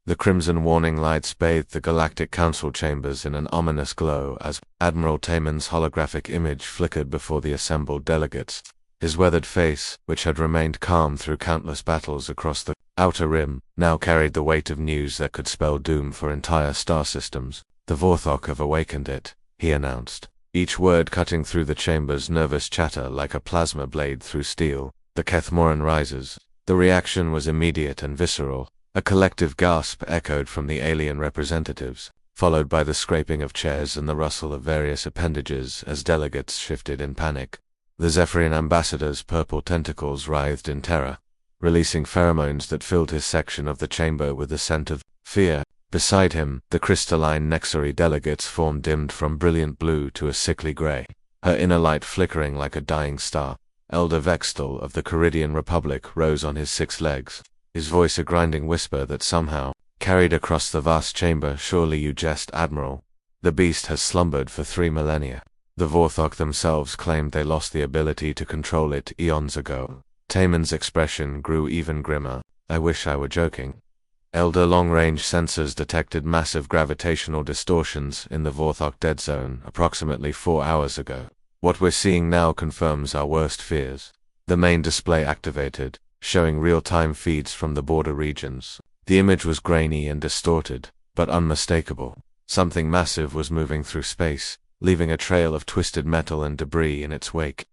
The crimson warning lights bathed the Galactic Council chambers in an ominous glow as Admiral Taman's holographic image flickered before the assembled delegates. His weathered face, which had remained calm through countless battles across the Outer Rim, now carried the weight of news that could spell doom for entire star systems. "The Vorthok have awakened it," he announced, each word cutting through the chamber's nervous chatter like a plasma blade through steel. The Kethmoran rises. The reaction was immediate and visceral. A collective gasp echoed from the alien representatives, followed by the scraping of chairs and the rustle of various appendages as delegates shifted in panic. The Zephyrian ambassador's purple tentacles writhed in terror, releasing pheromones that filled his section of the chamber with the scent of fear. Beside him, the crystalline Nexari delegate's form dimmed from brilliant blue to a sickly gray, her inner light flickering like a dying star. Elder Vextal of the Caridian Republic rose on his 6 legs, his voice a grinding whisper that somehow carried across the vast chamber. "Surely you jest, Admiral. The beast has slumbered for 3 millennia. The Vorthok themselves claimed they lost the ability to control it eons ago." Taman's expression grew even grimmer. "I wish I were joking." Elder long-range sensors detected massive gravitational distortions in the Vorthok dead zone approximately 4 hours ago. "What we're seeing now confirms our worst fears." The main display activated, showing real-time feeds from the border regions. The image was grainy and distorted, but unmistakable. Something massive was moving through space, leaving a trail of twisted metal and debris in its wake.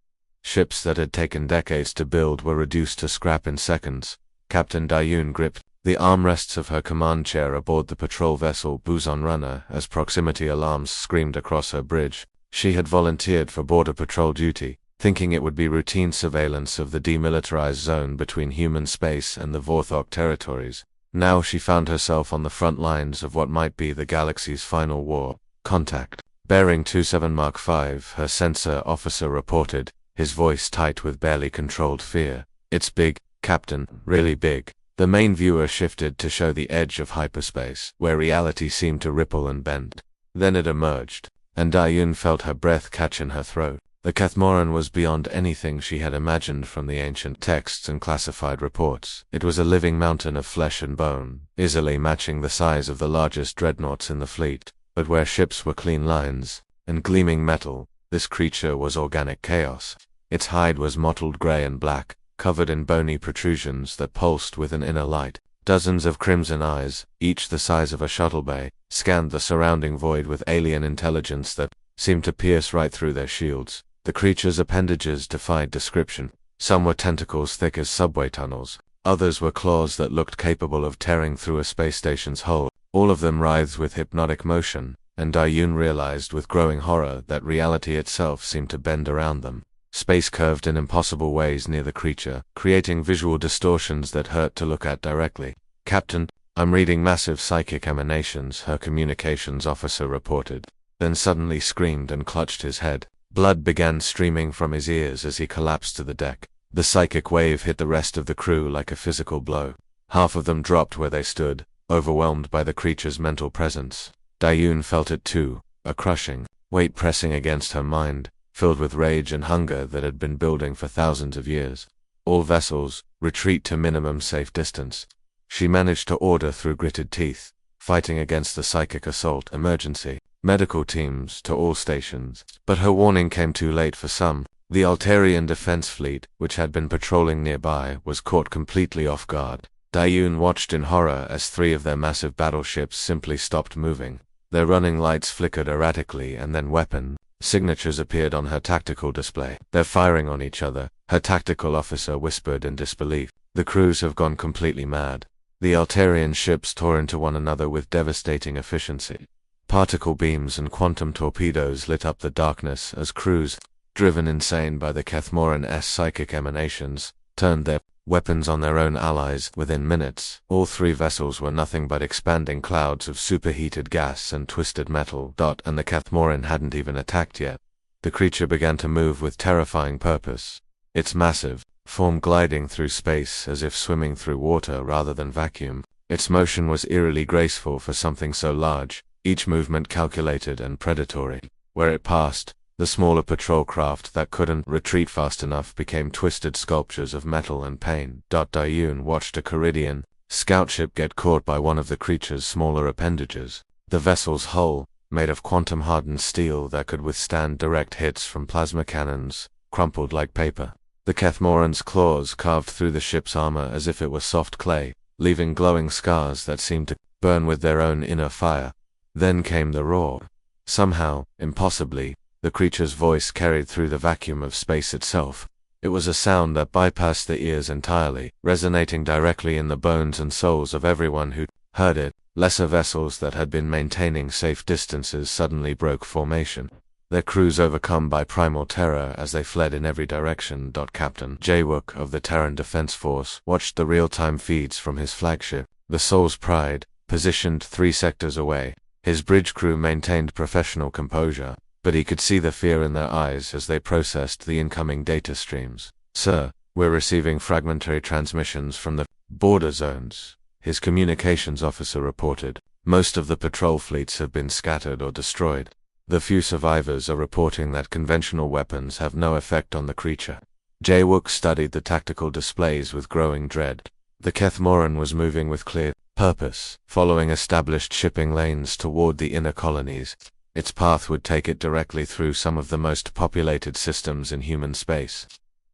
Ships that had taken decades to build were reduced to scrap in seconds. Captain Dayun gripped the armrests of her command chair aboard the patrol vessel Buzon Runner as proximity alarms screamed across her bridge. She had volunteered for border patrol duty, thinking it would be routine surveillance of the demilitarized zone between human space and the Vorthok territories. Now she found herself on the front lines of what might be the galaxy's final war. "Contact. Bearing 27 Mark 5, her sensor officer reported, his voice tight with barely controlled fear. "It's big, Captain, really big." The main viewer shifted to show the edge of hyperspace, where reality seemed to ripple and bend. Then it emerged, and Dayun felt her breath catch in her throat. The Kethmoran was beyond anything she had imagined from the ancient texts and classified reports. It was a living mountain of flesh and bone, easily matching the size of the largest dreadnoughts in the fleet. But where ships were clean lines and gleaming metal, this creature was organic chaos. Its hide was mottled gray and black, covered in bony protrusions that pulsed with an inner light. Dozens of crimson eyes, each the size of a shuttle bay, scanned the surrounding void with alien intelligence that seemed to pierce right through their shields. The creature's appendages defied description. Some were tentacles thick as subway tunnels. Others were claws that looked capable of tearing through a space station's hull. All of them writhed with hypnotic motion, and Dayun realized with growing horror that reality itself seemed to bend around them. Space curved in impossible ways near the creature, creating visual distortions that hurt to look at directly. "Captain, I'm reading massive psychic emanations," her communications officer reported, then suddenly screamed and clutched his head. Blood began streaming from his ears as he collapsed to the deck. The psychic wave hit the rest of the crew like a physical blow. Half of them dropped where they stood, overwhelmed by the creature's mental presence. Dayun felt it too, a crushing weight pressing against her mind, filled with rage and hunger that had been building for thousands of years. "All vessels, retreat to minimum safe distance," she managed to order through gritted teeth, fighting against the psychic assault. "Emergency medical teams to all stations." But her warning came too late for some. The Altarian defense fleet, which had been patrolling nearby, was caught completely off guard. Dayun watched in horror as 3 of their massive battleships simply stopped moving. Their running lights flickered erratically, and then weapon signatures appeared on her tactical display. "They're firing on each other," her tactical officer whispered in disbelief. "The crews have gone completely mad." The Altarian ships tore into one another with devastating efficiency. Particle beams and quantum torpedoes lit up the darkness as crews, driven insane by the Kethmoran's psychic emanations, turned their weapons on their own allies. Within minutes, all 3 vessels were nothing but expanding clouds of superheated gas and twisted metal. And the Kethmoran hadn't even attacked yet. The creature began to move with terrifying purpose, its massive form gliding through space as if swimming through water rather than vacuum. Its motion was eerily graceful for something so large, each movement calculated and predatory. Where it passed, the smaller patrol craft that couldn't retreat fast enough became twisted sculptures of metal and pain. Dayun watched a Caridian scout ship get caught by one of the creature's smaller appendages. The vessel's hull, made of quantum-hardened steel that could withstand direct hits from plasma cannons, crumpled like paper. The Kethmoran's claws carved through the ship's armor as if it were soft clay, leaving glowing scars that seemed to burn with their own inner fire. Then came the roar. Somehow, impossibly, the creature's voice carried through the vacuum of space itself. It was a sound that bypassed the ears entirely, resonating directly in the bones and souls of everyone who heard it. Lesser vessels that had been maintaining safe distances suddenly broke formation, their crews overcome by primal terror as they fled in every direction. Captain Jaywook of the Terran Defense Force watched the real-time feeds from his flagship, the Soul's Pride, positioned 3 sectors away. His bridge crew maintained professional composure, but he could see the fear in their eyes as they processed the incoming data streams. "Sir, we're receiving fragmentary transmissions from the border zones," his communications officer reported. "Most of the patrol fleets have been scattered or destroyed. The few survivors are reporting that conventional weapons have no effect on the creature." Jaywook studied the tactical displays with growing dread. The Kethmoran was moving with clear purpose, following established shipping lanes toward the inner colonies. Its path would take it directly through some of the most populated systems in human space.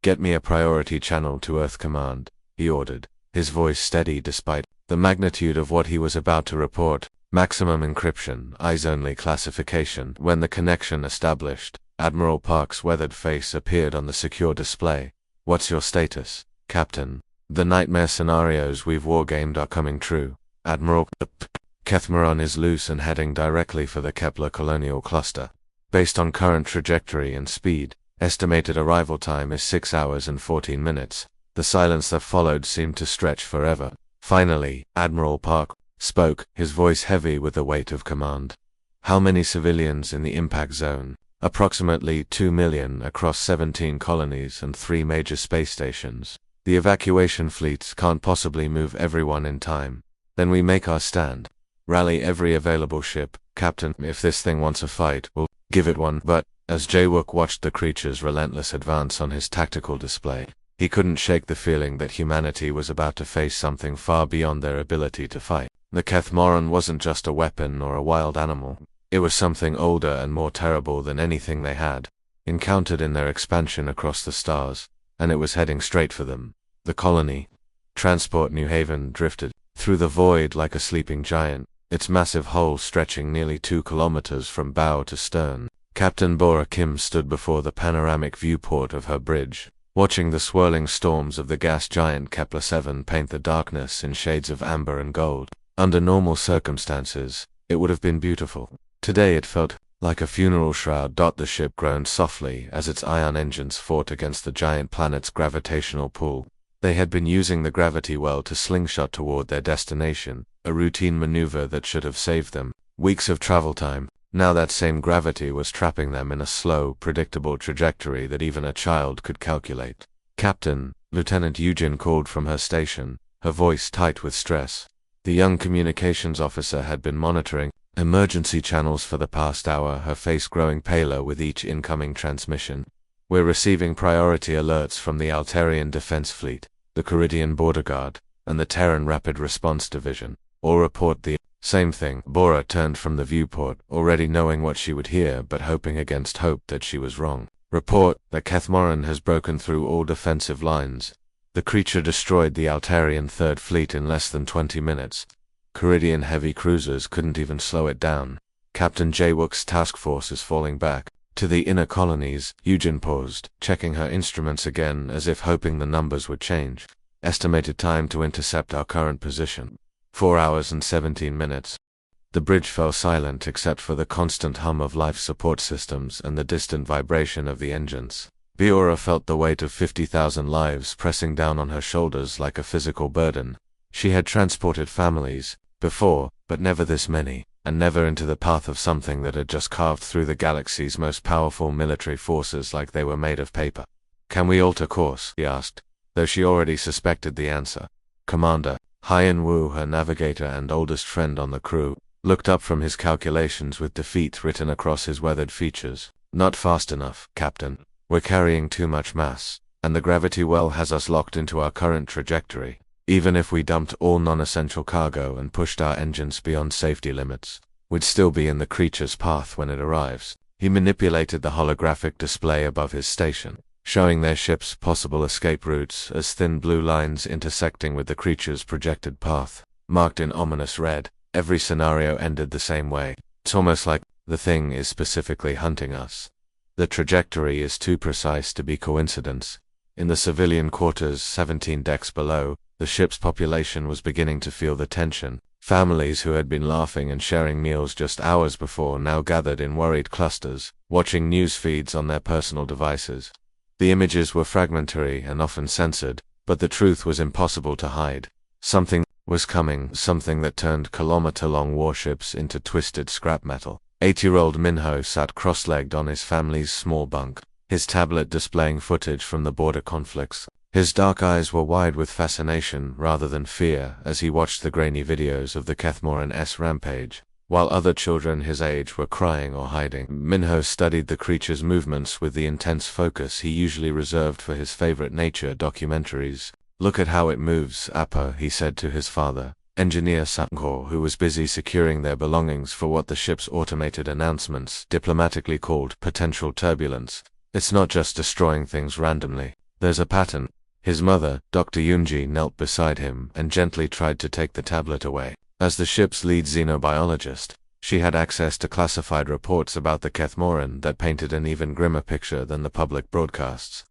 "Get me a priority channel to Earth Command," he ordered, his voice steady despite the magnitude of what he was about to report. "Maximum encryption, eyes-only classification." When the connection established, Admiral Park's weathered face appeared on the secure display. "What's your status, Captain? The nightmare scenarios we've wargamed are coming true. Admiral Kethmoran is loose and heading directly for the Kepler colonial cluster. Based on current trajectory and speed, estimated arrival time is 6 hours and 14 minutes. The silence that followed seemed to stretch forever. Finally, Admiral Park spoke, his voice heavy with the weight of command. "How many civilians in the impact zone?" "Approximately 2 million across 17 colonies and 3 major space stations. The evacuation fleets can't possibly move everyone in time. Then we make our stand. Rally every available ship, Captain. If this thing wants a fight, we'll give it one." But as Jaywook watched the creature's relentless advance on his tactical display, he couldn't shake the feeling that humanity was about to face something far beyond their ability to fight. The Kethmoran wasn't just a weapon or a wild animal. It was something older and more terrible than anything they had encountered in their expansion across the stars, and it was heading straight for them. The colony, Transport New Haven, drifted through the void like a sleeping giant, its massive hull stretching nearly 2 kilometers from bow to stern. Captain Bora Kim stood before the panoramic viewport of her bridge, watching the swirling storms of the gas giant Kepler-7 paint the darkness in shades of amber and gold. Under normal circumstances, it would have been beautiful. Today it felt like a funeral shroud. The ship groaned softly as its ion engines fought against the giant planet's gravitational pull. They had been using the gravity well to slingshot toward their destination, a routine maneuver that should have saved them weeks of travel time. Now that same gravity was trapping them in a slow, predictable trajectory that even a child could calculate. "Captain," Lieutenant Eugen called from her station, her voice tight with stress. The young communications officer had been monitoring emergency channels for the past hour, her face growing paler with each incoming transmission. "We're receiving priority alerts from the Altarian Defense Fleet, the Caridian Border Guard, and the Terran Rapid Response Division. All report the same thing." Bora turned from the viewport, already knowing what she would hear but hoping against hope that she was wrong. "Report that Kethmoran has broken through all defensive lines. The creature destroyed the Altarian Third Fleet in less than 20 minutes. Caridian heavy cruisers couldn't even slow it down. Captain Jaywook's task force is falling back to the inner colonies." Eugen paused, checking her instruments again as if hoping the numbers would change. "Estimated time to intercept our current position: 4 hours and 17 minutes. The bridge fell silent except for the constant hum of life support systems and the distant vibration of the engines. Biora felt the weight of 50,000 lives pressing down on her shoulders like a physical burden. She had transported families before, but never this many, and never into the path of something that had just carved through the galaxy's most powerful military forces like they were made of paper. "Can we alter course?" he asked, though she already suspected the answer. Commander Hyen Wu, her navigator and oldest friend on the crew, looked up from his calculations with defeat written across his weathered features. "Not fast enough, Captain. We're carrying too much mass, and the gravity well has us locked into our current trajectory." Even if we dumped all non-essential cargo and pushed our engines beyond safety limits, we'd still be in the creature's path when it arrives. He manipulated the holographic display above his station, showing their ship's possible escape routes as thin blue lines intersecting with the creature's projected path, marked in ominous red. Every scenario ended the same way. It's almost like the thing is specifically hunting us. The trajectory is too precise to be coincidence. In the civilian quarters 17 decks below, the ship's population was beginning to feel the tension. Families who had been laughing and sharing meals just hours before now gathered in worried clusters, watching news feeds on their personal devices. The images were fragmentary and often censored, but the truth was impossible to hide. Something was coming, something that turned kilometer-long warships into twisted scrap metal. 8-year-old Minho sat cross-legged on his family's small bunk, his tablet displaying footage from the border conflicts. His dark eyes were wide with fascination rather than fear as he watched the grainy videos of the Kethmoran-S rampage. While other children his age were crying or hiding, Minho studied the creature's movements with the intense focus he usually reserved for his favorite nature documentaries. "Look at how it moves, Appa," he said to his father, Engineer Sangor, who was busy securing their belongings for what the ship's automated announcements diplomatically called potential turbulence. "It's not just destroying things randomly. There's a pattern." His mother, Dr. Yunji, knelt beside him and gently tried to take the tablet away. As the ship's lead xenobiologist, she had access to classified reports about the Kethmoran that painted an even grimmer picture than the public broadcasts.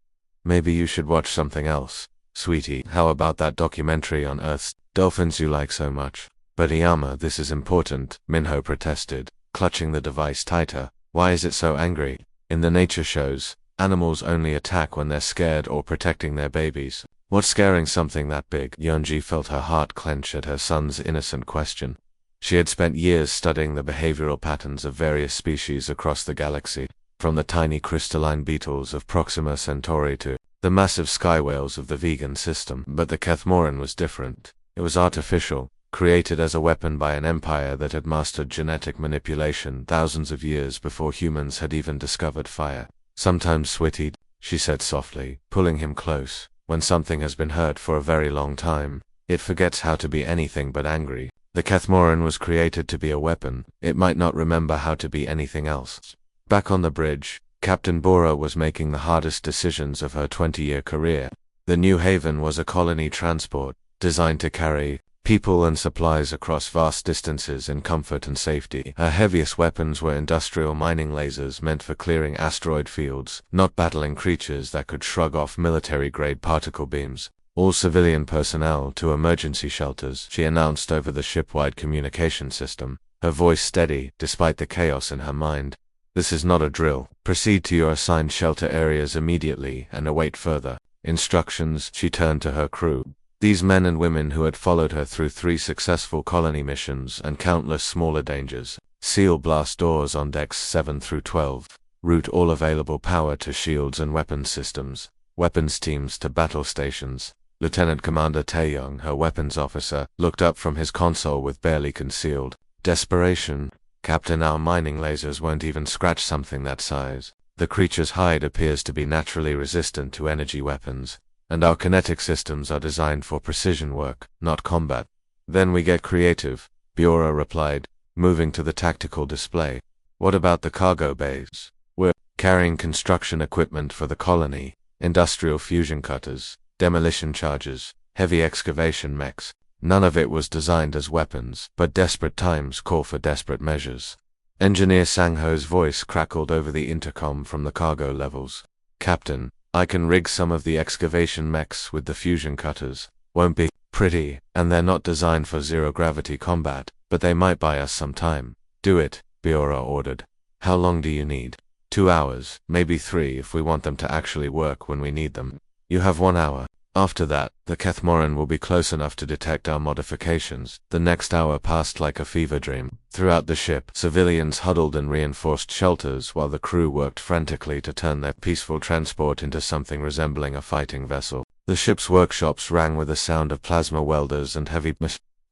"Maybe you should watch something else, sweetie. How about that documentary on Earth's dolphins you like so much?" "But Iyama, this is important," Minho protested, clutching the device tighter. "Why is it so angry? In the nature shows, animals only attack when they're scared or protecting their babies. What's scaring something that big?" Yonji felt her heart clench at her son's innocent question. She had spent years studying the behavioral patterns of various species across the galaxy, from the tiny crystalline beetles of Proxima Centauri to the massive sky whales of the vegan system. But the Kethmoran was different. It was artificial, created as a weapon by an empire that had mastered genetic manipulation thousands of years before humans had even discovered fire. "Sometimes, sweetie," she said softly, pulling him close, "when something has been hurt for a very long time, it forgets how to be anything but angry. The Kethmoran was created to be a weapon. It might not remember how to be anything else." Back on the bridge, Captain Bora was making the hardest decisions of her 20-year career. The New Haven was a colony transport, designed to carry people and supplies across vast distances in comfort and safety. Her heaviest weapons were industrial mining lasers meant for clearing asteroid fields, not battling creatures that could shrug off military-grade particle beams. "All civilian personnel to emergency shelters," she announced over the ship-wide communication system, her voice steady despite the chaos in her mind. "This is not a drill. Proceed to your assigned shelter areas immediately and await further instructions." She turned to her crew. These men and women who had followed her through 3 successful colony missions and countless smaller dangers. "Seal blast doors on decks 7 through 12. Route all available power to shields and weapons systems. Weapons teams to battle stations." Lieutenant Commander Taeyong, her weapons officer, looked up from his console with barely concealed desperation. "Captain, our mining lasers won't even scratch something that size. The creature's hide appears to be naturally resistant to energy weapons, and our kinetic systems are designed for precision work, not combat." "Then we get creative," Biora replied, moving to the tactical display. "What about the cargo bays? We're carrying construction equipment for the colony, industrial fusion cutters, demolition charges, heavy excavation mechs. None of it was designed as weapons, but desperate times call for desperate measures." Engineer Sangho's voice crackled over the intercom from the cargo levels. "Captain, I can rig some of the excavation mechs with the fusion cutters. Won't be pretty, and they're not designed for zero-gravity combat, but they might buy us some time." "Do it," Biora ordered. "How long do you need?" 2 hours, maybe 3 if we want them to actually work when we need them." "You have 1 hour. After that, the Kethmoran will be close enough to detect our modifications." The next hour passed like a fever dream. Throughout the ship, civilians huddled in reinforced shelters while the crew worked frantically to turn their peaceful transport into something resembling a fighting vessel. The ship's workshops rang with the sound of plasma welders and heavy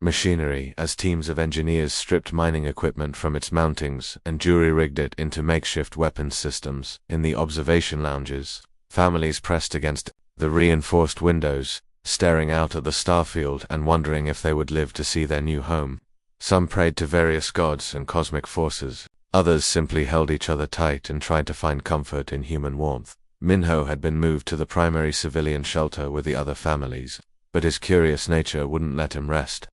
machinery as teams of engineers stripped mining equipment from its mountings and jury-rigged it into makeshift weapons systems. In the observation lounges, families pressed against the reinforced windows, staring out at the starfield and wondering if they would live to see their new home. Some prayed to various gods and cosmic forces. Others simply held each other tight and tried to find comfort in human warmth. Minho had been moved to the primary civilian shelter with the other families, but his curious nature wouldn't let him rest.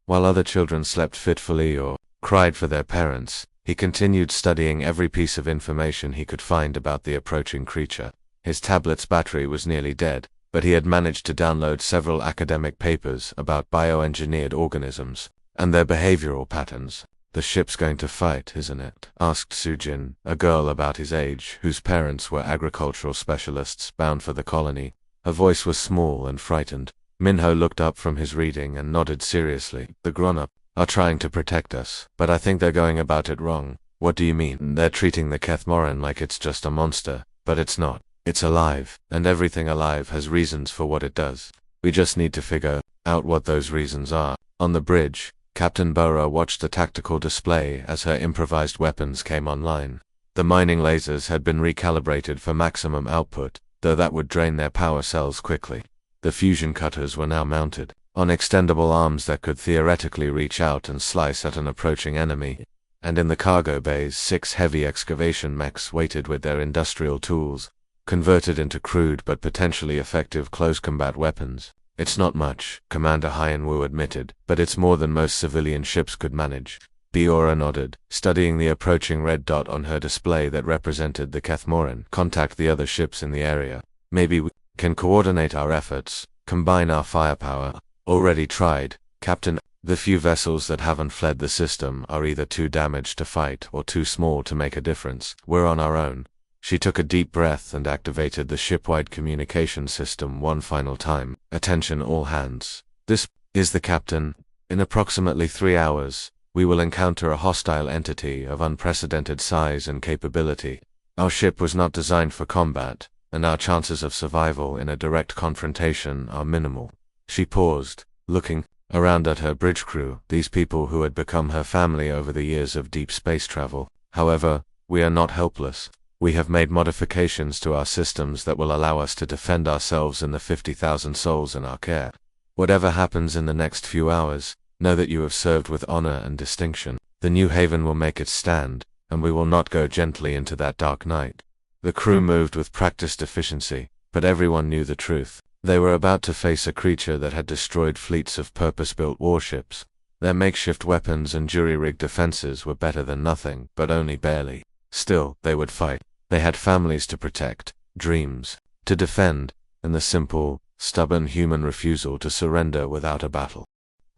While other children slept fitfully or cried for their parents, he continued studying every piece of information he could find about the approaching creature. His tablet's battery was nearly dead, but he had managed to download several academic papers about bioengineered organisms and their behavioral patterns. "The ship's going to fight, isn't it?" asked Sujin, a girl about his age, whose parents were agricultural specialists bound for the colony. Her voice was small and frightened. Minho looked up from his reading and nodded seriously. "The grown-up are trying to protect us, but I think they're going about it wrong." "What do you mean?" "They're treating the Kethmoran like it's just a monster, but it's not. It's alive, and everything alive has reasons for what it does. We just need to figure out what those reasons are." On the bridge, Captain Bora watched the tactical display as her improvised weapons came online. The mining lasers had been recalibrated for maximum output, though that would drain their power cells quickly. The fusion cutters were now mounted on extendable arms that could theoretically reach out and slice at an approaching enemy. And in the cargo bays, 6 heavy excavation mechs waited with their industrial tools, converted into crude but potentially effective close combat weapons. "It's not much," Commander Hyenwu admitted, "but it's more than most civilian ships could manage." Biora nodded, studying the approaching red dot on her display that represented the Kethmoran. "Contact the other ships in the area. Maybe we can coordinate our efforts, combine our firepower." "Already tried, Captain. The few vessels that haven't fled the system are either too damaged to fight or too small to make a difference. We're on our own." She took a deep breath and activated the ship-wide communication system one final time. "Attention all hands. This is the captain. In approximately 3 hours, we will encounter a hostile entity of unprecedented size and capability. Our ship was not designed for combat, and our chances of survival in a direct confrontation are minimal." She paused, looking around at her bridge crew, these people who had become her family over the years of deep space travel. "However, we are not helpless. We have made modifications to our systems that will allow us to defend ourselves and the 50,000 souls in our care. Whatever happens in the next few hours, know that you have served with honor and distinction. The New Haven will make its stand, and we will not go gently into that dark night." The crew moved with practiced efficiency, but everyone knew the truth. They were about to face a creature that had destroyed fleets of purpose-built warships. Their makeshift weapons and jury-rigged defenses were better than nothing, but only barely. Still, they would fight. They had families to protect, dreams to defend, and the simple, stubborn human refusal to surrender without a battle.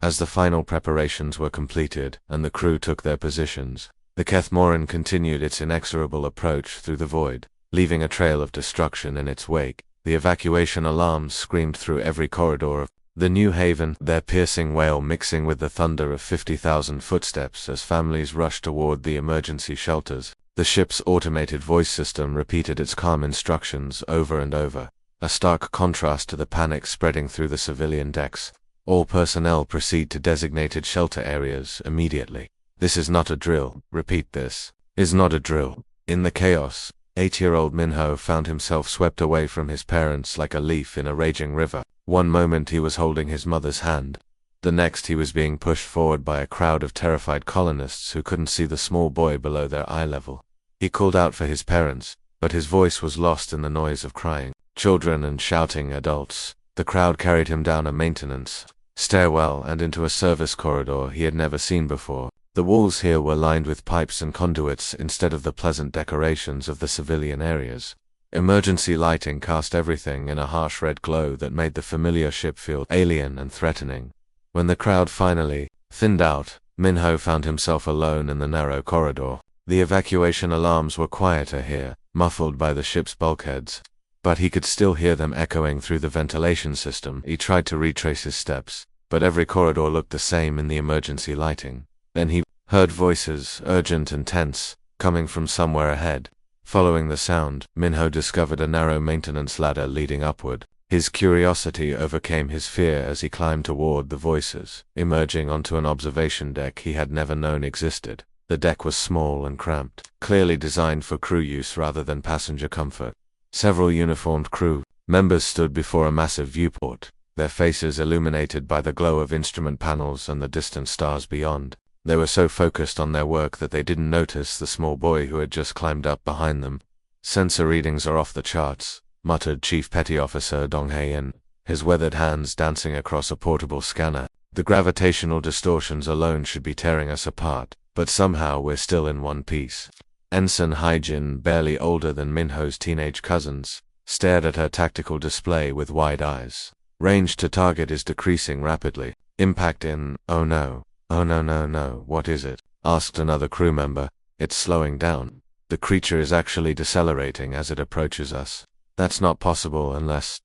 As the final preparations were completed and the crew took their positions, the Kethmoran continued its inexorable approach through the void, leaving a trail of destruction in its wake. The evacuation alarms screamed through every corridor of the New Haven, their piercing wail mixing with the thunder of 50,000 footsteps as families rushed toward the emergency shelters. The ship's automated voice system repeated its calm instructions over and over, a stark contrast to the panic spreading through the civilian decks. "All personnel proceed to designated shelter areas immediately. This is not a drill. Repeat, this is not a drill." In the chaos, 8-year-old Minho found himself swept away from his parents like a leaf in a raging river. One moment he was holding his mother's hand. The next he was being pushed forward by a crowd of terrified colonists who couldn't see the small boy below their eye level. He called out for his parents, but his voice was lost in the noise of crying children and shouting adults. The crowd carried him down a maintenance stairwell and into a service corridor he had never seen before. The walls here were lined with pipes and conduits instead of the pleasant decorations of the civilian areas. Emergency lighting cast everything in a harsh red glow that made the familiar ship feel alien and threatening. When the crowd finally thinned out, Minho found himself alone in the narrow corridor. The evacuation alarms were quieter here, muffled by the ship's bulkheads, but he could still hear them echoing through the ventilation system. He tried to retrace his steps, but every corridor looked the same in the emergency lighting. Then he heard voices, urgent and tense, coming from somewhere ahead. Following the sound, Minho discovered a narrow maintenance ladder leading upward. His curiosity overcame his fear as he climbed toward the voices, emerging onto an observation deck he had never known existed. The deck was small and cramped, clearly designed for crew use rather than passenger comfort. Several uniformed crew members stood before a massive viewport. their faces illuminated by the glow of instrument panels and the distant stars beyond. They were so focused on their work that they didn't notice the small boy who had just climbed up behind them. "Sensor readings are off the charts," muttered Chief Petty Officer Dong Hae-in, his weathered hands dancing across a portable scanner. "The gravitational distortions alone should be tearing us apart, but somehow we're still in one piece." Ensign Hae-jin, barely older than Minho's teenage cousins, stared at her tactical display with wide eyes. "Range to target is decreasing rapidly. Impact in... oh no. Oh no, what is it?" asked another crew member. "It's slowing down. The creature is actually decelerating as it approaches us. That's not possible unless...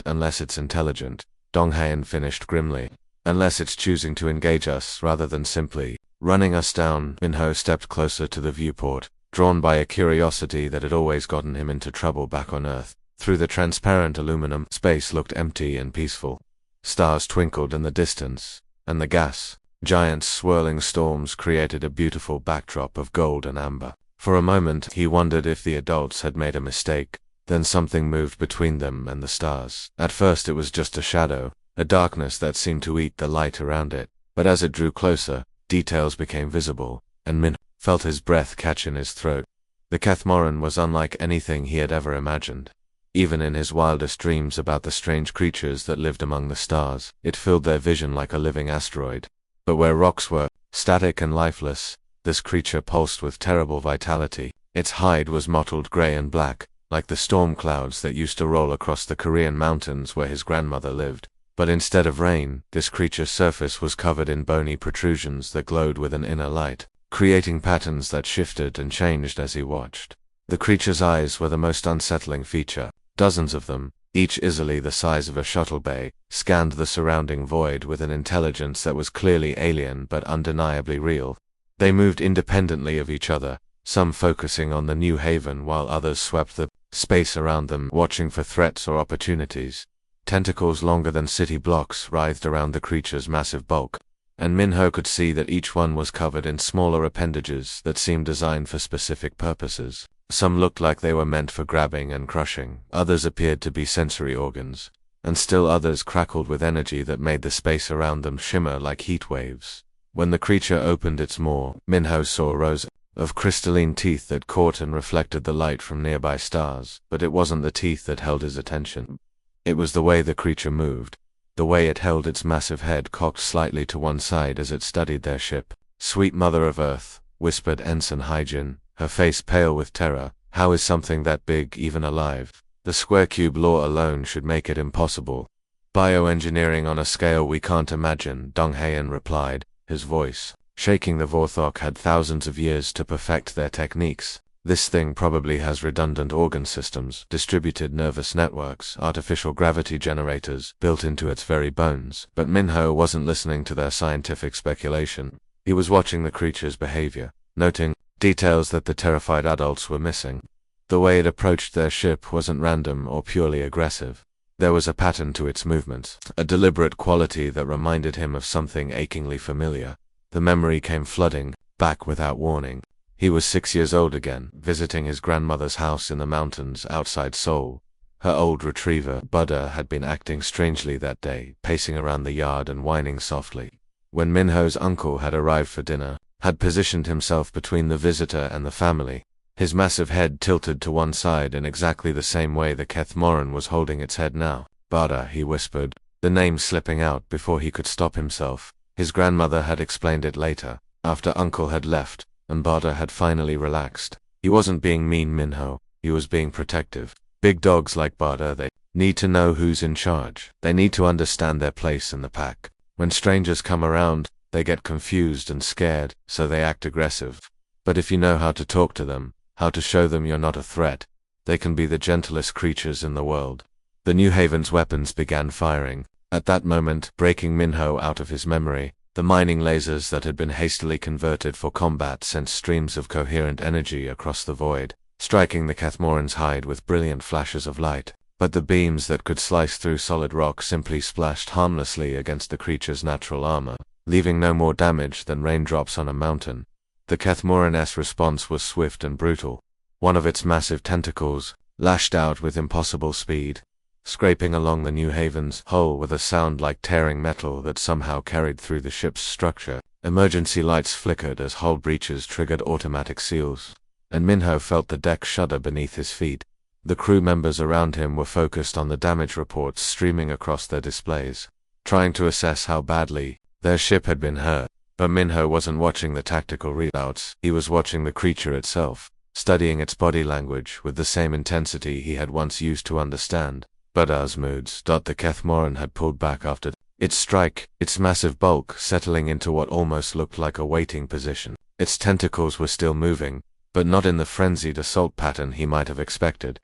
unless it's intelligent," Dong Hae-in finished grimly. "Unless it's choosing to engage us rather than simply running us down." Minho stepped closer to the viewport, drawn by a curiosity that had always gotten him into trouble back on Earth. Through the transparent aluminum, space looked empty and peaceful. Stars twinkled in the distance, and the gas giant swirling storms created a beautiful backdrop of gold and amber. For a moment, he wondered if the adults had made a mistake. Then something moved between them and the stars. At first it was just a shadow, a darkness that seemed to eat the light around it. But as it drew closer, details became visible, and Min felt his breath catch in his throat. The Kathmoran was unlike anything he had ever imagined. Even in his wildest dreams about the strange creatures that lived among the stars, it filled their vision like a living asteroid. But where rocks were static and lifeless, this creature pulsed with terrible vitality. Its hide was mottled gray and black, like the storm clouds that used to roll across the Korean mountains where his grandmother lived. But instead of rain, this creature's surface was covered in bony protrusions that glowed with an inner light, creating patterns that shifted and changed as he watched. The creature's eyes were the most unsettling feature. Dozens of them, each easily the size of a shuttle bay, scanned the surrounding void with an intelligence that was clearly alien but undeniably real. They moved independently of each other, some focusing on the new haven while others swept the space around them, watching for threats or opportunities. Tentacles longer than city blocks writhed around the creature's massive bulk, and Minho could see that each one was covered in smaller appendages that seemed designed for specific purposes. Some looked like they were meant for grabbing and crushing, others appeared to be sensory organs, and still others crackled with energy that made the space around them shimmer like heat waves. When the creature opened its maw, Minho saw rows of crystalline teeth that caught and reflected the light from nearby stars, but it wasn't the teeth that held his attention. It was the way the creature moved, the way it held its massive head cocked slightly to one side as it studied their ship. "Sweet Mother of Earth," whispered Ensign Hae-jin, her face pale with terror. "How is something that big even alive? The square cube law alone should make it impossible." "Bioengineering on a scale we can't imagine," Dong Hae-in replied, his voice shaking. "The Vorthok had thousands of years to perfect their techniques. This thing probably has redundant organ systems, distributed nervous networks, artificial gravity generators built into its very bones." But Minho wasn't listening to their scientific speculation. He was watching the creature's behavior, noting details that the terrified adults were missing. The way it approached their ship wasn't random or purely aggressive. There was a pattern to its movements, a deliberate quality that reminded him of something achingly familiar. The memory came flooding back without warning. He was 6 years old again, visiting his grandmother's house in the mountains outside Seoul. Her old retriever, Buddha, had been acting strangely that day, pacing around the yard and whining softly. When Minho's uncle had arrived for dinner, had positioned himself between the visitor and the family, his massive head tilted to one side in exactly the same way the Kathmoran was holding its head now. "Buddha," he whispered, the name slipping out before he could stop himself. His grandmother had explained it later, after Uncle had left, and Buddha had finally relaxed. He wasn't being mean, Minho, he was being protective. Big dogs like Buddha, they need to know who's in charge. They need to understand their place in the pack. When strangers come around, they get confused and scared, so they act aggressive. But if you know how to talk to them, how to show them you're not a threat, they can be the gentlest creatures in the world. The New Haven's weapons began firing, at that moment breaking Minho out of his memory. The mining lasers that had been hastily converted for combat sent streams of coherent energy across the void, striking the Kathmoran's hide with brilliant flashes of light. But the beams that could slice through solid rock simply splashed harmlessly against the creature's natural armor, leaving no more damage than raindrops on a mountain. The Kathmoran's response was swift and brutal. One of its massive tentacles lashed out with impossible speed. scraping along the New Haven's hull with a sound like tearing metal that somehow carried through the ship's structure. Emergency lights flickered as hull breaches triggered automatic seals, and Minho felt the deck shudder beneath his feet. The crew members around him were focused on the damage reports streaming across their displays, trying to assess how badly their ship had been hurt. But Minho wasn't watching the tactical readouts, he was watching the creature itself, studying its body language with the same intensity he had once used to understand. But Asmoods. The Kethmoran had pulled back after its strike, its massive bulk settling into what almost looked like a waiting position. Its tentacles were still moving, but not in the frenzied assault pattern he might have expected.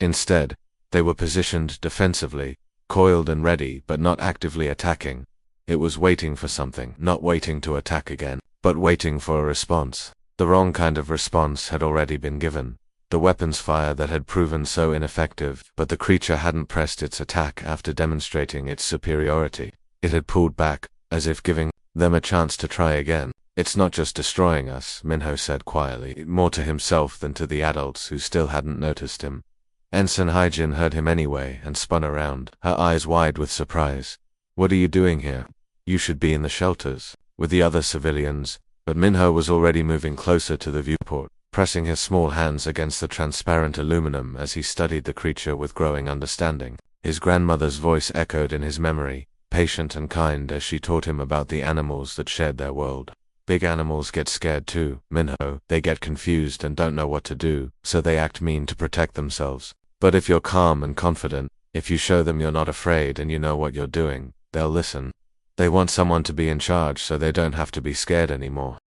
Instead, they were positioned defensively, coiled and ready but not actively attacking. It was waiting for something, not waiting to attack again, but waiting for a response. The wrong kind of response had already been given. The weapons fire that had proven so ineffective, but the creature hadn't pressed its attack after demonstrating its superiority. It had pulled back, as if giving them a chance to try again. "It's not just destroying us," Minho said quietly, more to himself than to the adults who still hadn't noticed him. Ensign Hyjin heard him anyway and spun around, her eyes wide with surprise. "What are you doing here? You should be in the shelters, with the other civilians." But Minho was already moving closer to the viewport, pressing his small hands against the transparent aluminum as he studied the creature with growing understanding. His grandmother's voice echoed in his memory, patient and kind as she taught him about the animals that shared their world. "Big animals get scared too, Minho. They get confused and don't know what to do, so they act mean to protect themselves. But if you're calm and confident, if you show them you're not afraid and you know what you're doing, they'll listen. They want someone to be in charge so they don't have to be scared anymore."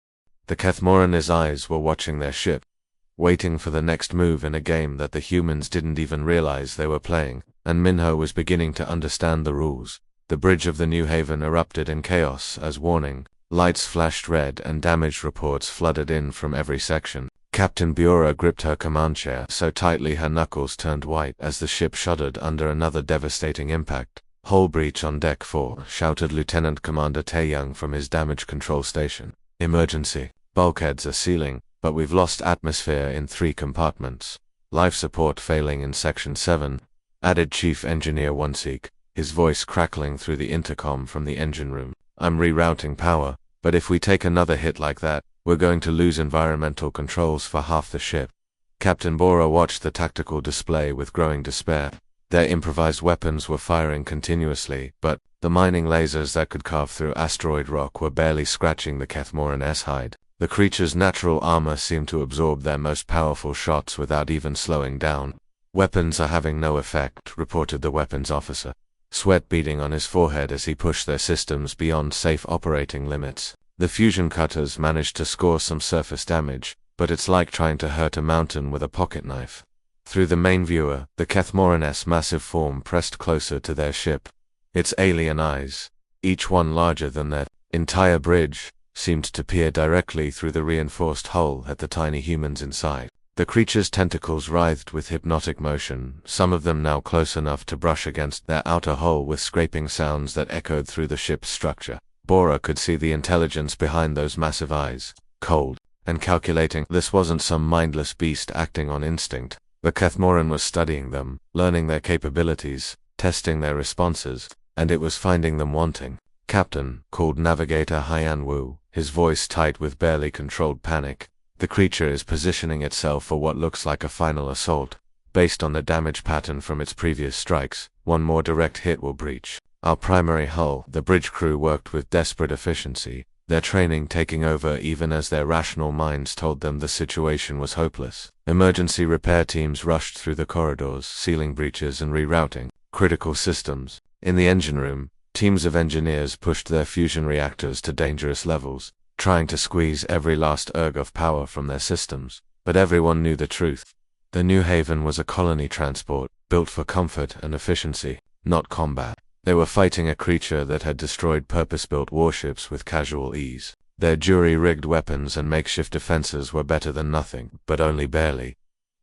The Kethmoran's eyes were watching their ship, waiting for the next move in a game that the humans didn't even realize they were playing, and Minho was beginning to understand the rules. The bridge of the New Haven erupted in chaos as warning. Lights flashed red and damage reports flooded in from every section. Captain Biora gripped her command chair so tightly her knuckles turned white as the ship shuddered under another devastating impact. "Hull breach on Deck 4, shouted Lieutenant Commander Taeyang from his damage control station. "Emergency. Bulkheads are sealing, but we've lost atmosphere in 3 compartments. Life support failing in Section 7, added Chief Engineer Wonseek, his voice crackling through the intercom from the engine room. "I'm rerouting power, but if we take another hit like that, we're going to lose environmental controls for half the ship." Captain Bora watched the tactical display with growing despair. Their improvised weapons were firing continuously, but the mining lasers that could carve through asteroid rock were barely scratching the Kethmoran's hide. The creature's natural armor seemed to absorb their most powerful shots without even slowing down. "Weapons are having no effect," reported the weapons officer, sweat beading on his forehead as he pushed their systems beyond safe operating limits. "The fusion cutters managed to score some surface damage, but it's like trying to hurt a mountain with a pocket knife." Through the main viewer, the Kethmoran's massive form pressed closer to their ship. Its alien eyes, each one larger than their entire bridge, seemed to peer directly through the reinforced hull at the tiny humans inside. The creature's tentacles writhed with hypnotic motion, some of them now close enough to brush against their outer hull with scraping sounds that echoed through the ship's structure. Bora could see the intelligence behind those massive eyes, cold and calculating. This wasn't some mindless beast acting on instinct. The Kethmoran was studying them, learning their capabilities, testing their responses, and it was finding them wanting. "Captain," called Navigator Hyan Wu, his voice tight with barely controlled panic. "The creature is positioning itself for what looks like a final assault. Based on the damage pattern from its previous strikes, one more direct hit will breach our primary hull." The bridge crew worked with desperate efficiency, their training taking over even as their rational minds told them the situation was hopeless. Emergency repair teams rushed through the corridors, sealing breaches and rerouting critical systems. In the engine room, teams of engineers pushed their fusion reactors to dangerous levels, trying to squeeze every last erg of power from their systems. But everyone knew the truth. The New Haven was a colony transport, built for comfort and efficiency, not combat. They were fighting a creature that had destroyed purpose-built warships with casual ease. Their jury-rigged weapons and makeshift defenses were better than nothing, but only barely.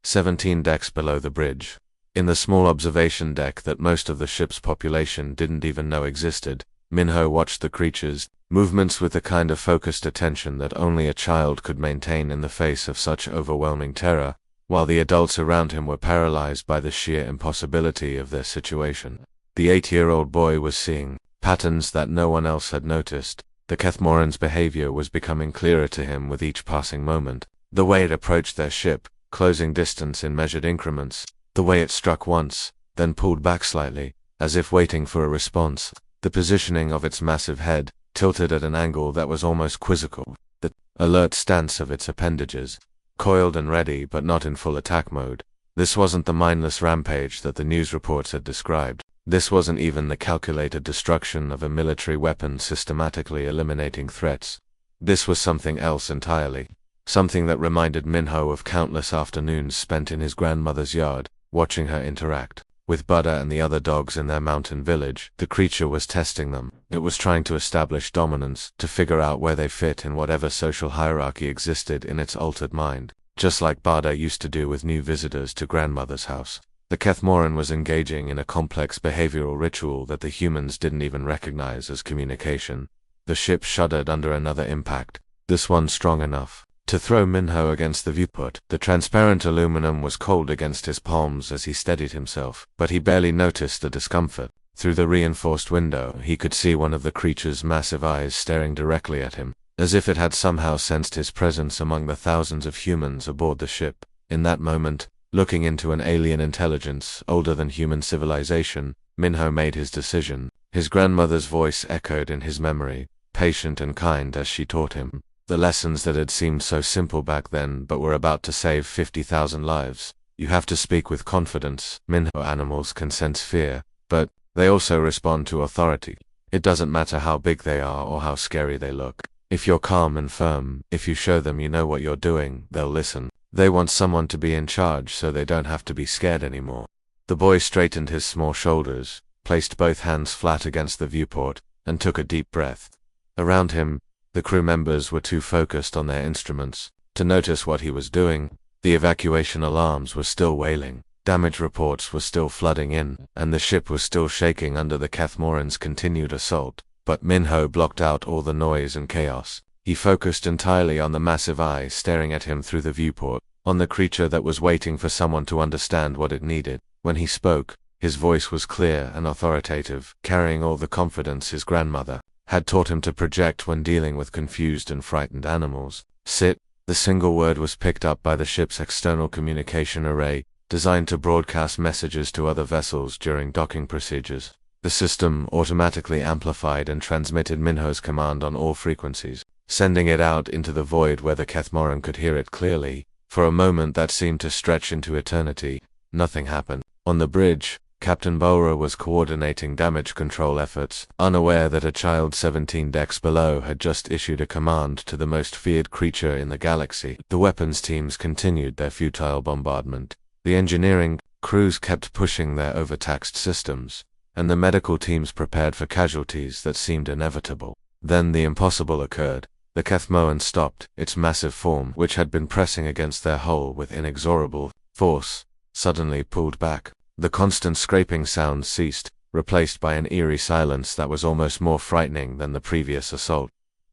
17 decks below the bridge. In the small observation deck that most of the ship's population didn't even know existed, Minho watched the creature's movements with the kind of focused attention that only a child could maintain in the face of such overwhelming terror. while the adults around him were paralyzed by the sheer impossibility of their situation. The 8-year-old boy was seeing patterns that no one else had noticed. The Kethmoran's behavior was becoming clearer to him with each passing moment. The way it approached their ship, closing distance in measured increments. The way it struck once, then pulled back slightly, as if waiting for a response. The positioning of its massive head, tilted at an angle that was almost quizzical. The alert stance of its appendages, coiled and ready but not in full attack mode. This wasn't the mindless rampage that the news reports had described. This wasn't even the calculated destruction of a military weapon systematically eliminating threats. This was something else entirely. Something that reminded Minho of countless afternoons spent in his grandmother's yard, watching her interact with Buddha and the other dogs in their mountain village. The creature was testing them. It was trying to establish dominance, to figure out where they fit in whatever social hierarchy existed in its altered mind, just like Buddha used to do with new visitors to grandmother's house. The Kethmoran was engaging in a complex behavioral ritual that the humans didn't even recognize as communication. The ship shuddered under another impact, this one strong enough to throw Minho against the viewport. The transparent aluminum was cold against his palms as he steadied himself, but he barely noticed the discomfort. Through the reinforced window, he could see one of the creature's massive eyes staring directly at him, as if it had somehow sensed his presence among the thousands of humans aboard the ship. In that moment, looking into an alien intelligence older than human civilization, Minho made his decision. His grandmother's voice echoed in his memory, patient and kind as she taught him the lessons that had seemed so simple back then but were about to save 50,000 lives. You have to speak with confidence. Minho animals can sense fear, but they also respond to authority. It doesn't matter how big they are or how scary they look. If you're calm and firm, if you show them you know what you're doing, they'll listen. They want someone to be in charge so they don't have to be scared anymore. The boy straightened his small shoulders, placed both hands flat against the viewport, and took a deep breath. Around him, the crew members were too focused on their instruments to notice what he was doing. The evacuation alarms were still wailing, damage reports were still flooding in, and the ship was still shaking under the Kethmoran's continued assault. But Minho blocked out all the noise and chaos. He focused entirely on the massive eye staring at him through the viewport, on the creature that was waiting for someone to understand what it needed. When he spoke, his voice was clear and authoritative, carrying all the confidence his grandmother had taught him to project when dealing with confused and frightened animals. Sit. The single word was picked up by the ship's external communication array, designed to broadcast messages to other vessels during docking procedures. The system automatically amplified and transmitted Minho's command on all frequencies, sending it out into the void where the Kethmoran could hear it clearly. For a moment that seemed to stretch into eternity, nothing happened. On the bridge, Captain Bowra was coordinating damage control efforts, unaware that a child 17 decks below had just issued a command to the most feared creature in the galaxy. The weapons teams continued their futile bombardment. The engineering crews kept pushing their overtaxed systems, and the medical teams prepared for casualties that seemed inevitable. Then the impossible occurred. The Kethmoran stopped. Its massive form, which had been pressing against their hull with inexorable force, suddenly pulled back. The constant scraping sound ceased, replaced by an eerie silence that was almost more frightening than the previous assault.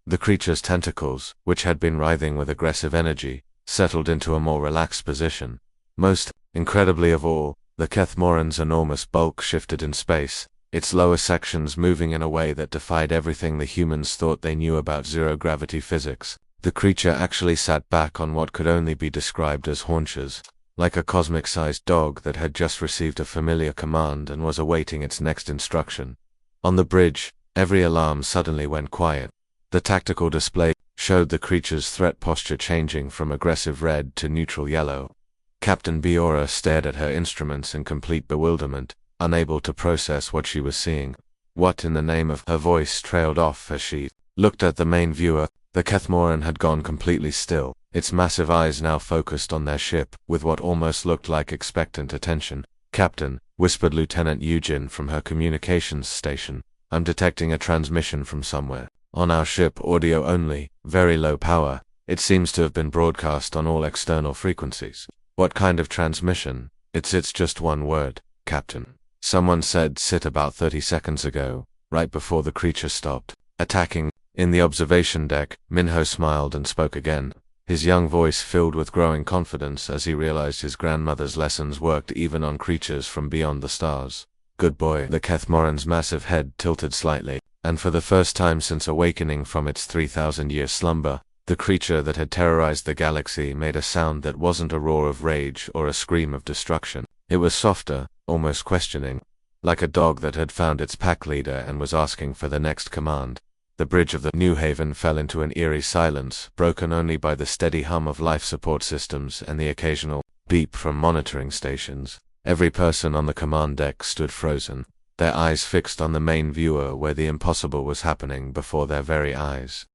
The creature's tentacles, which had been writhing with aggressive energy, settled into a more relaxed position. Most incredibly of all, the Kethmoran's enormous bulk shifted in space, its lower sections moving in a way that defied everything the humans thought they knew about zero-gravity physics. The creature actually sat back on what could only be described as haunches, like a cosmic-sized dog that had just received a familiar command and was awaiting its next instruction. On the bridge, every alarm suddenly went quiet. The tactical display showed the creature's threat posture changing from aggressive red to neutral yellow. Captain Bowra stared at her instruments in complete bewilderment, unable to process what she was seeing. What in the name of... Her voice trailed off as she looked at the main viewer. The Kethmoran had gone completely still, its massive eyes now focused on their ship, with what almost looked like expectant attention. "Captain," whispered Lieutenant Eugen from her communications station, "I'm detecting a transmission from somewhere. On our ship, audio only, very low power. It seems to have been broadcast on all external frequencies." "What kind of transmission?" It's just one word, Captain. Someone said sit about 30 seconds ago, right before the creature stopped attacking. In the observation deck, Minho smiled and spoke again. his young voice filled with growing confidence as he realized his grandmother's lessons worked even on creatures from beyond the stars. Good boy. The Kethmoran's massive head tilted slightly, and for the first time since awakening from its 3,000-year slumber, the creature that had terrorized the galaxy made a sound that wasn't a roar of rage or a scream of destruction. It was softer, almost questioning, like a dog that had found its pack leader and was asking for the next command. The bridge of the New Haven fell into an eerie silence, broken only by the steady hum of life support systems and the occasional beep from monitoring stations. Every person on the command deck stood frozen, their eyes fixed on the main viewer where the impossible was happening before their very eyes.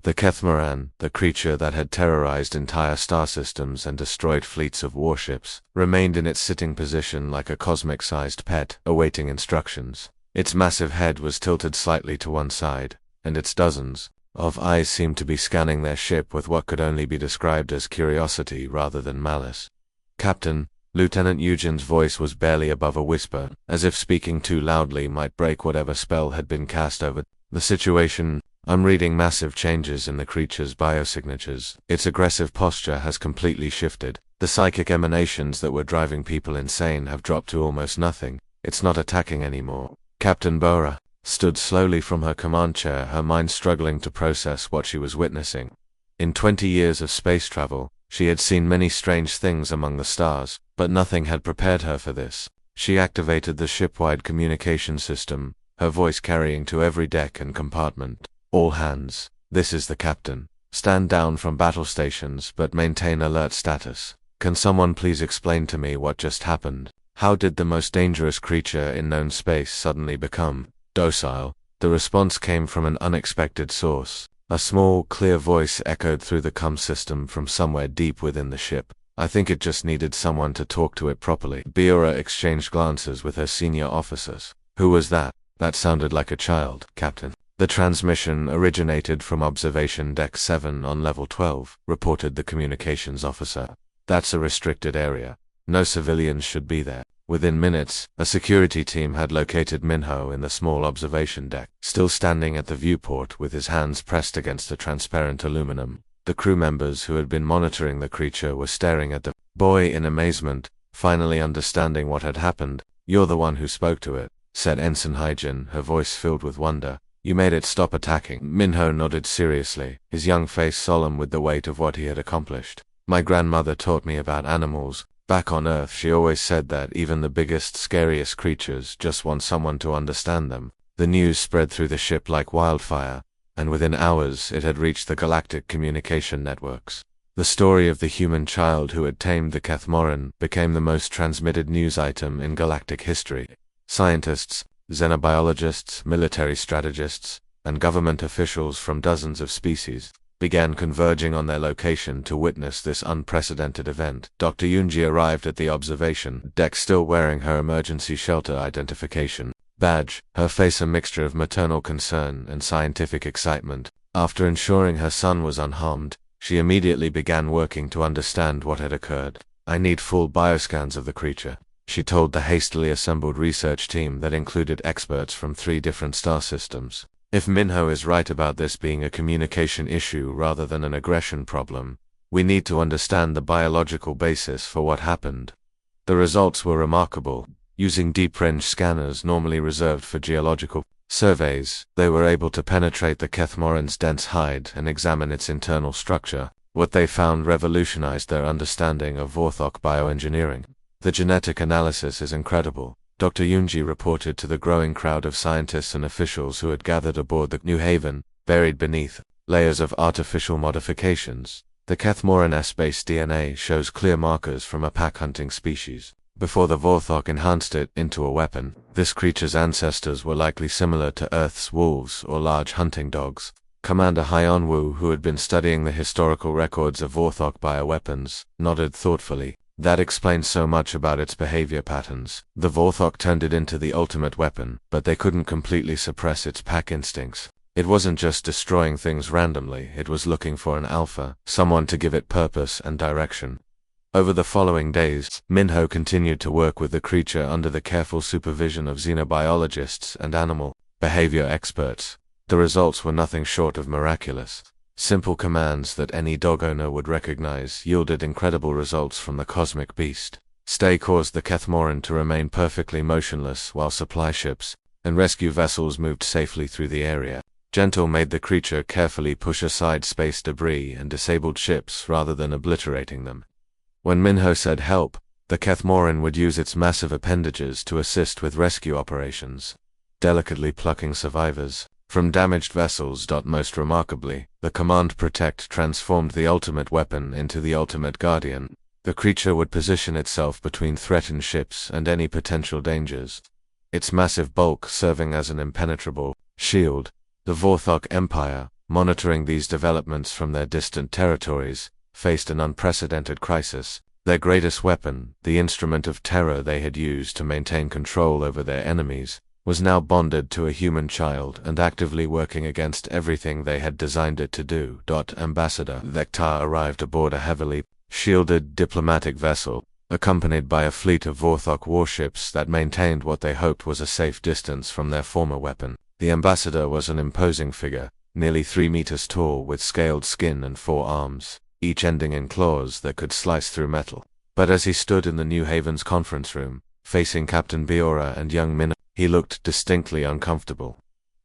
The Kethmoran, the creature that had terrorized entire star systems and destroyed fleets of warships, remained in its sitting position like a cosmic-sized pet, awaiting instructions. Its massive head was tilted slightly to one side, and its dozens of eyes seemed to be scanning their ship with what could only be described as curiosity rather than malice. "Captain," Lieutenant Eugen's voice was barely above a whisper, as if speaking too loudly might break whatever spell had been cast over the situation. "I'm reading massive changes in the creature's biosignatures. Its aggressive posture has completely shifted. The psychic emanations that were driving people insane have dropped to almost nothing. It's not attacking anymore." Captain Bora stood slowly from her command chair, her mind struggling to process what she was witnessing. In 20 years of space travel, she had seen many strange things among the stars, but nothing had prepared her for this. She activated the ship-wide communication system, her voice carrying to every deck and compartment. "All hands, this is the captain. Stand down from battle stations but maintain alert status. Can someone please explain to me what just happened? How did the most dangerous creature in known space suddenly become docile?" The response came from an unexpected source. A small, clear voice echoed through the comm system from somewhere deep within the ship. "I think it just needed someone to talk to it properly." Biora exchanged glances with her senior officers. "Who was that? That sounded like a child, Captain." "The transmission originated from Observation Deck 7 on Level 12, reported the communications officer. "That's a restricted area. No civilians should be there." Within minutes, a security team had located Minho in the small observation deck, still standing at the viewport with his hands pressed against the transparent aluminum. The crew members who had been monitoring the creature were staring at the boy in amazement, finally understanding what had happened. "You're the one who spoke to it," said Ensign Hygen, her voice filled with wonder. "You made it stop attacking." Minho nodded seriously, his young face solemn with the weight of what he had accomplished. "My grandmother taught me about animals. Back on Earth, she always said that even the biggest, scariest creatures just want someone to understand them." The news spread through the ship like wildfire, and within hours it had reached the galactic communication networks. The story of the human child who had tamed the Kethmoran became the most transmitted news item in galactic history. Scientists, xenobiologists, military strategists, and government officials from dozens of species began converging on their location to witness this unprecedented event. Dr. Yunji arrived at the observation deck still wearing her emergency shelter identification badge, her face a mixture of maternal concern and scientific excitement. After ensuring her son was unharmed, she immediately began working to understand what had occurred. "I need full bioscans of the creature," she told the hastily assembled research team that included experts from 3 different star systems. "If Minho is right about this being a communication issue rather than an aggression problem, we need to understand the biological basis for what happened." The results were remarkable. Using deep-range scanners normally reserved for geological surveys, they were able to penetrate the Kethmoran's dense hide and examine its internal structure. What they found revolutionized their understanding of Vorthok bioengineering. "The genetic analysis is incredible," Dr. Yunji reported to the growing crowd of scientists and officials who had gathered aboard the New Haven. "Buried beneath layers of artificial modifications, the Kethmoran S-based DNA shows clear markers from a pack-hunting species. Before the Vorthok enhanced it into a weapon, this creature's ancestors were likely similar to Earth's wolves or large hunting dogs." Commander Hyunwoo, who had been studying the historical records of Vorthok bioweapons, nodded thoughtfully. "That explains so much about its behavior patterns. The Vorthok turned it into the ultimate weapon, but they couldn't completely suppress its pack instincts. It wasn't just destroying things randomly, it was looking for an alpha, someone to give it purpose and direction." Over the following days, Minho continued to work with the creature under the careful supervision of xenobiologists and animal behavior experts. The results were nothing short of miraculous. Simple commands that any dog owner would recognize yielded incredible results from the cosmic beast. Stay caused the Kethmoran to remain perfectly motionless while supply ships and rescue vessels moved safely through the area. Gentle made the creature carefully push aside space debris and disabled ships rather than obliterating them. When Minho said help, the Kethmoran would use its massive appendages to assist with rescue operations, delicately plucking survivors from damaged vessels. Most remarkably, the Command Protect transformed the ultimate weapon into the ultimate guardian. The creature would position itself between threatened ships and any potential dangers, its massive bulk serving as an impenetrable shield. The Vorthok Empire, monitoring these developments from their distant territories, faced an unprecedented crisis. Their greatest weapon, the instrument of terror they had used to maintain control over their enemies, was now bonded to a human child and actively working against everything they had designed it to do. Ambassador Vectar arrived aboard a heavily shielded diplomatic vessel, accompanied by a fleet of Vorthok warships that maintained what they hoped was a safe distance from their former weapon. The ambassador was an imposing figure, nearly 3 meters tall with scaled skin and 4 arms, each ending in claws that could slice through metal. But as he stood in the New Haven's conference room, facing Captain Biora and young Minho, he looked distinctly uncomfortable.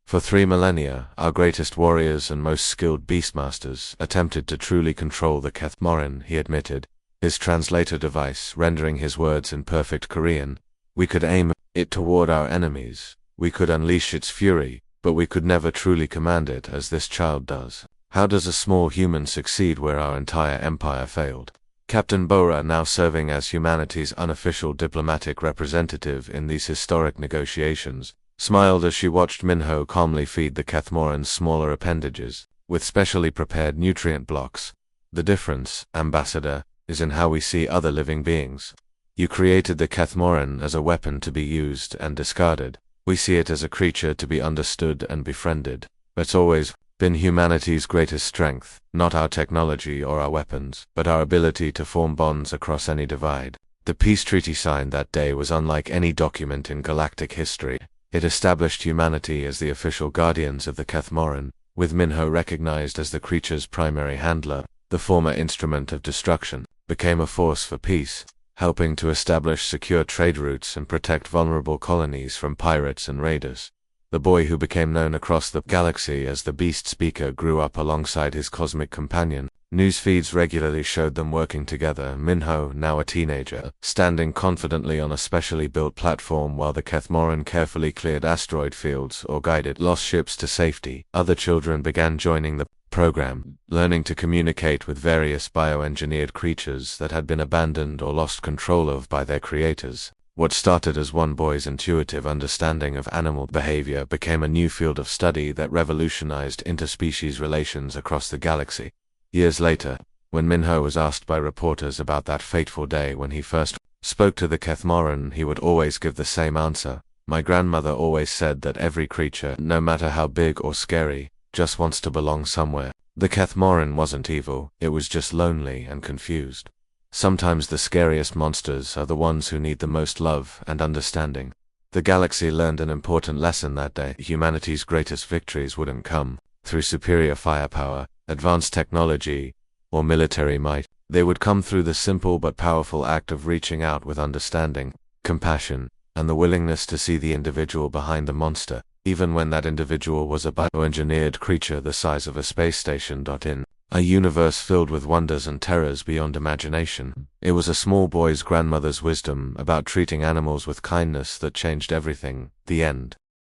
For 3 millennia, our greatest warriors and most skilled beastmasters attempted to truly control the Kethmoran, he admitted, his translator device rendering his words in perfect Korean. We could aim it toward our enemies, we could unleash its fury, but we could never truly command it as this child does. How does a small human succeed where our entire empire failed? Captain Bora, now serving as humanity's unofficial diplomatic representative in these historic negotiations, smiled as she watched Minho calmly feed the Kethmoran's smaller appendages with specially prepared nutrient blocks. The difference, Ambassador, is in how we see other living beings. You created the Kethmoran as a weapon to be used and discarded. We see it as a creature to be understood and befriended. It's always been humanity's greatest strength, not our technology or our weapons, but our ability to form bonds across any divide. The peace treaty signed that day was unlike any document in galactic history. It established humanity as the official guardians of the Kethmoran, with Minho recognized as the creature's primary handler. The former instrument of destruction became a force for peace, helping to establish secure trade routes and protect vulnerable colonies from pirates and raiders. The boy who became known across the galaxy as the Beast Speaker grew up alongside his cosmic companion. News feeds regularly showed them working together, Minho, now a teenager, standing confidently on a specially built platform while the Kethmoran carefully cleared asteroid fields or guided lost ships to safety. Other children began joining the program, learning to communicate with various bioengineered creatures that had been abandoned or lost control of by their creators. What started as one boy's intuitive understanding of animal behavior became a new field of study that revolutionized interspecies relations across the galaxy. Years later, when Minho was asked by reporters about that fateful day when he first spoke to the Kethmoran, he would always give the same answer. My grandmother always said that every creature, no matter how big or scary, just wants to belong somewhere. The Kethmoran wasn't evil, it was just lonely and confused. Sometimes the scariest monsters are the ones who need the most love and understanding. The galaxy learned an important lesson that day. Humanity's greatest victories wouldn't come through superior firepower, advanced technology, or military might. They would come through the simple but powerful act of reaching out with understanding, compassion, and the willingness to see the individual behind the monster, even when that individual was a bioengineered creature the size of a space station. In a universe filled with wonders and terrors beyond imagination, it was a small boy's grandmother's wisdom about treating animals with kindness that changed everything. The end.